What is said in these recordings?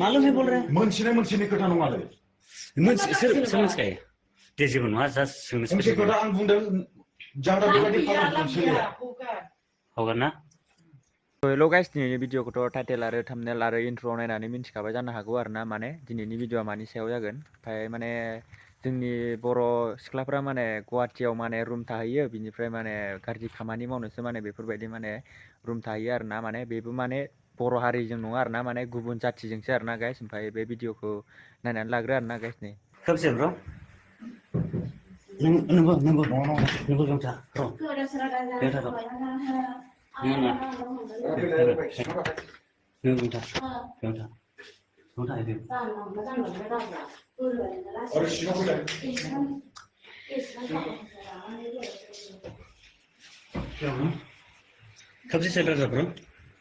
मालूम है बोल रहे हैं मोनसेनि खोथा नङालै सोंनोसै दे जेबो नङा जास्ट सोंनोसै मोनसे खोथा आं बुंदों जाग्रा बेबायदि खालामनो सोलिया हगोन ना हेल' गाइस दिनैनि भिडिअखौथ' टाइटेल आरो थाम्बनेल आरो इन्ट्र' नायनानै मिन्थिखाबाय जानो हागौ आरो ना माने दिनैनि भिडिअआ मानि सायाव जागोन ओमफ्राय माने जोंनि बर' सिख्लाफ्रा माने गुवाहाटियाव माने रुम थाहैयो बिनिफ्राय माने गाज्रि खामानि मावनोसो माने बेफोरबायदि माने रुम थाहैयो आरो ना माने बेबो माने बर' हारिजों नङा आरो ना माने गुबुन जाथिजोंसो आरो ना गाइस ओमफ्राय बे भिडिअखौ नायनानै लाग्रो आरो ना गाइस नै खोबसे ब्र नंगौ जोंथा कब से चल रहा था ब्रो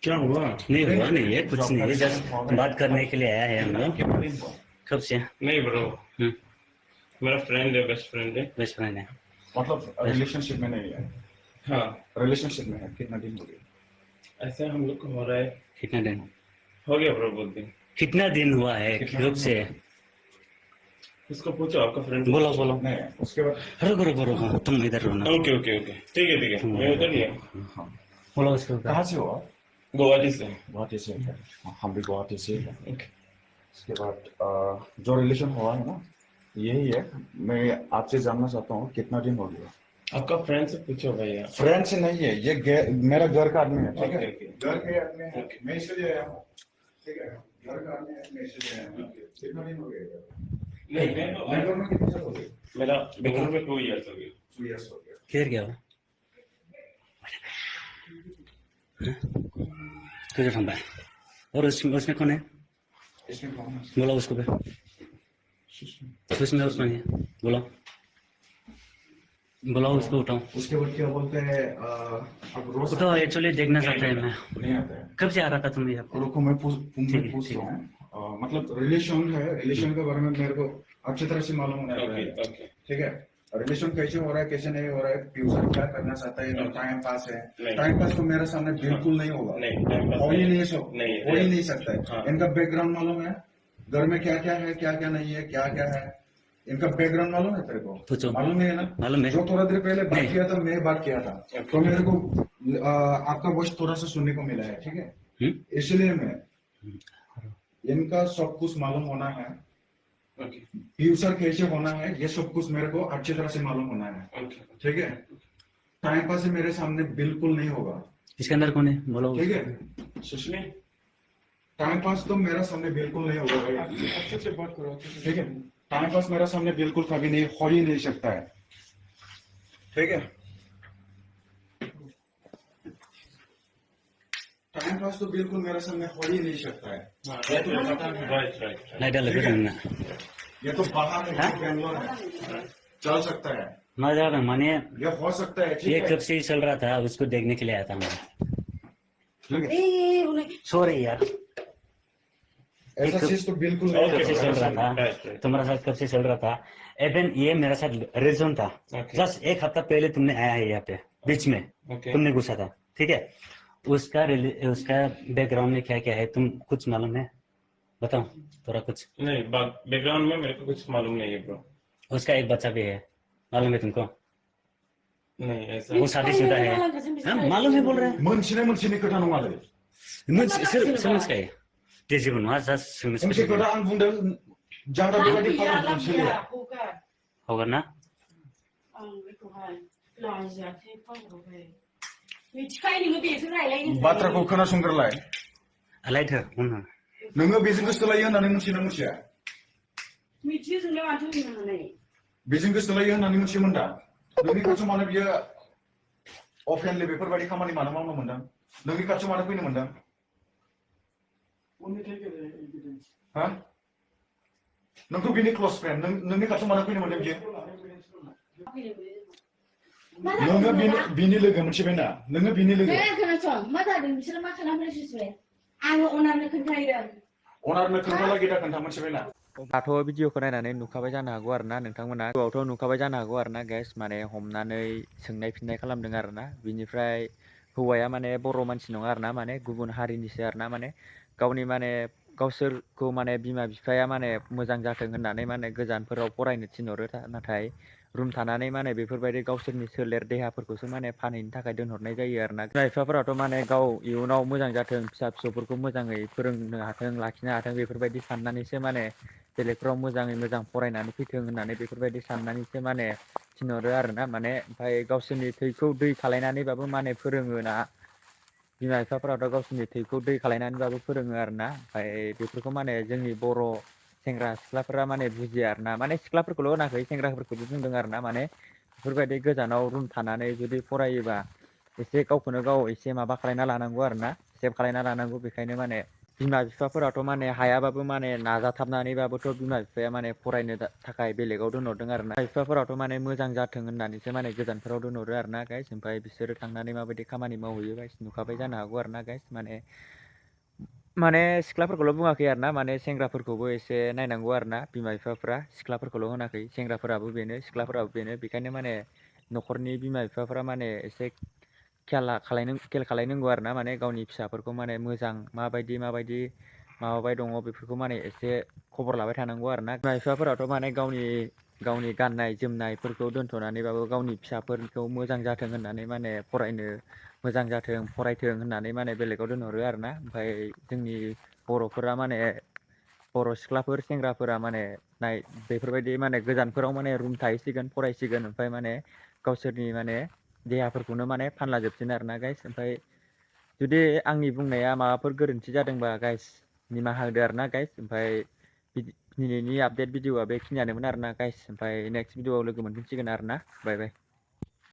क्या हुआ नहीं हुआ नहीं है कुछ नहीं है जस्ट बात करने के लिए आया है हम लोग कब से नहीं ब्रो मेरा फ्रेंड है बेस्ट फ्रेंड है मतलब रिलेशनशिप में नहीं है हाँ रिलेशनशिप में है कितना दिन हो गया ऐसा हम लोग को हो रहा है कितना दिन हो गया ब्रो बहुत दिन कितना दिन हुआ है कब से उसको पूछो आपका फ्रेंड बोलो बोलो नहीं उसके बाद रुको रुको रुको तुम इधर रहो ना ओके ओके ओके ठीक है मैं उधर ही है हाँ बोलो उसको कहाँ से हो आप गुवाहाटी से गुवाहाटी से हैं। हम भी गुवाहाटी से हैं। ओके उसके बाद जो रिलेशन हुआ है ना यही है मैं आपसे जानना चाहता हूँ कितना दिन हो गया आपका फ्रेंड से पूछो भैया फ्रेंड से नहीं है ये मेरा घर का आदमी है ठीक है ओके घर के आदमी है मैं इसलिए आया हूँ ठीक है घर का आदमी है मैं इसलिए आया हूँ कितना दिन हो गया बैंगलोर में कितने साल हो गए मेरा बेंगलुरु में 2 इयर्स हो गए 2 years हो गया किधर गया वो किधर ठंडा है और उसमें कौन है इसमें कौन है बोलो उसको पे उसमें उसमें है बोलो बोलो उसको उठाओ उसके बाद क्या बोलते हैं अब रोज उठाओ एक्चुअली देखना चाहता है मैं नहीं आता है कब से आ रहा था तुम यहाँ पे रुको मैं पूछ रहा हूँ मतलब रिलेशन है रिलेशन के बारे में मेरे को अच्छी तरह से मालूम होना ओके चाहिए ओके ठीक है रिलेशन कैसे हो रहा है कैसे नहीं हो रहा है फ्यूचर क्या करना चाहता है टाइम पास है नहीं। टाइम पास तो मेरे सामने बिल्कुल नहीं होगा नहीं टाइम पास हो ही नहीं नहीं हो ही नहीं सकता है हाँ। इनका बैकग्राउंड मालूम है घर में क्या क्या है क्या क्या नहीं है क्या क्या है इनका बैकग्राउंड मालूम है तेरे को पूछो। मालूम नहीं है ना मालूम है। जो थोड़ा देर पहले बात नहीं। किया था मैं बात किया था तो मेरे को आपका वॉइस थोड़ा सा सुनने को मिला है ठीक है इसलिए मैं इनका सब कुछ मालूम होना है ओके फ्यूचर कैसे होना है ये सब कुछ मेरे को अच्छी तरह से मालूम होना है ओके ठीक है टाइम पास मेरे सामने बिल्कुल नहीं होगा इसके अंदर कौन है बोलो ठीक है सुष्मी टाइम पास तो मेरा सामने बिल्कुल नहीं होगा भाई अच्छे से बात करो ठीक है टाइम पास मेरा सामने बिल्कुल कभी नहीं हो ही नहीं सकता है ठीक है टाइम पास तो बिल्कुल मेरे सामने हो ही नहीं सकता है राइट राइट लाइट लगे रहना ये तो बाहर है हाँ? बैंगलोर है चल सकता है ना जाना मानिए ये हो सकता है ठीक ये है कब से चल रहा था उसको देखने के लिए आया था मैं ठीक है सो रही यार ऐसा चीज तो बिल्कुल कब नहीं से चल रहा था Right, right. तुम्हारा साथ कब से चल रहा था इवन ये मेरा साथ रेजन था Okay. जस्ट एक हफ्ता पहले तुमने आया है यहाँ पे बीच में Okay. तुमने घुसा था ठीक है उसका बैकग्राउंड में क्या क्या है तुम कुछ मालूम है बताओ थोड़ा कुछ नहीं बैकग्राउंड में मेरे को कुछ मालूम नहीं है ब्रो उसका एक बच्चा भी है मालूम है तुमको नहीं ऐसा वो शादीशुदा है हाँ, मालूम है बोल रहे हैं मोनसेनि खोथा नङालै सोंनोसै दे जेबो नङा जास्ट मोनसे सोंनोसै खोथा आं बुंदों जाग्रा बेबायदि खालामनो सोलिया हगोन ना बाथ्राखौ खोनासंग्रोलाय लाइट नोङो बेजों गोसोलायो होननानै मिथियोना मिथिया बेजों गोसोलायो होननानै मिथियोमोन दा नोंनि खाथियाव मानो बियो अफेनलि बेफोरबायदि खामानि मानो मावनो मोनदों नोंनि खाथियाव मानो फैनो मोनदों हा नोंथ' बिनि क्लस फ्रेन्ड नोंनि खाथियाव मानो फैनो मोनदों बियो नोङो बिनि लोगो मिथिबायना नोङो बिनि लोगो अनारनो खोन्थालागि दा खोन्था मिथिबायना दाथ' भिडिअखौ नायनानै नुखाबाय जानो हागौ आरो ना नोंथांमोना गोबावथ' नुखाबाय जानो हागौ आरो ना गाइस माने हमनानै सोंनाय फिननाय खालामदों आरो ना बिनिफ्राय हौवाया माने बर' मानसि नङा आरो ना माने गुबुन हारिनिसो आरो ना माने गावनि माने गावसोरखौ माने बिमा बिफाया माने मोजां जाथों होननानै माने गोजानफोराव फरायनो थिनहरो नाथाय रुम थानानै माने बेफोरबायदि गावसोरनि सोलेर देहाफोरखौसो माने फानहैनो थाखाय दोनहरनाय जायो आरोना। बिमा बिफाफोराथ' माने गाव इयुनाव मोजां जाथों फिसा फिसौफोरखौ मोजाङै फोरोंनो हाथों लाखिनो हाथों बेफोरबायदि साननानैसो माने बेलेगफ्राव मोजाङै मोजां फरायनानै फैथों होननानै बेफोरबायदि साननानैसो माने थिनहरो आरोना माने ओमफ्राय गावसोरनि थैखौ दै खालायनानैबाबो माने फोरोङोना। बिमा बिफाफोराथ' गावसोरनि थैखौ दै खालायनानैबाबो फोरोङो आरोना। ओमफ्राय बेफोरखौ माने जोंनि बर' सेंग्रा सिख्लाफोरा माने बुजिया आरोना माने सिख्लाफोरखौल' होनाखै सेंग्राफोरखौबो बुंदों आरोना माने बेफोरबायदि गोजानाव रुम थानानै जुदि फरायोबा एसे गावखौनो गाव एसे माबा खालायना लानांगौ आरोना सेभ खालायना लानांगौ। बेखायनो माने बिमा बिफाफोराथ' माने हायाबाबो माने नाजाथाबनानैबाबोथ' बिमा बिफाया माने फरायनो थाखाय बेलेगाव दोनहरदों आरोना। बिमा बिफाफोराथ' माने मोजां जाथों होननानैसो माने गोजानफोराव दोनहरो आरोना गाइस। ओमफ्राय बिसोरो थांनानै माबायदि खामानि मावहैयो गाइस नुखाबाय जानो हागौ आरोना गाइस। माने सिख्लाफोरखौल' बुङाखै आरोना माने सेंग्राफोरखौबो एसे नायनांगौ आरोना बिमा बिफाफ्रा सिख्लाफोरखौल' होनाखै सेंग्राफोराबो बेनो सिख्लाफोराबो बेनो। बेखायनो माने न'खरनि बिमा बिफाफ्रा माने एसे खेल खालायनांगौ आरोना माने गावनि फिसाफोरखौ माने मोजां माबायदि माबाबाय दङ बेफोरखौ माने एसे खबर लाबाय थानांगौ आरोना। बिमा बिफाफोराथ' माने गावनि गाननाय जोमनायफोरखौ दोनथ'नानैबाबो गावनि फिसाफोरखौ मोजां जाथों होननानै माने फरायनो मोजां जाथों फरायथों होननानै माने बेलेगाव दोनहरो आरोना। ओमफ्राय जोंनि बर'फोरा माने बर' सिख्लाफोर सेंग्राफोरा माने बेफोरबायदि माने गोजानफोराव माने रुम थाहैसिगोन फरायसिगोन ओमफ्राय माने गावसोरनि माने देहाफोरखौनो माने फानला जोबसिगोन आरोना गाइस। ओमफ्राय जुदि आंनि बुंनाया माबाफोर गोरोन्थि जादोंबा गाइस निमाहा होदो आरोना गाइस। ओमफ्राय दिनैनि आपडेट भिडिअआ बेखिनियानोमोन आरोना गाइस। ओमफ्राय नेक्स्ट भिडिअआव लोगो मोनफिनसिगोन आरोना। बाय बाय।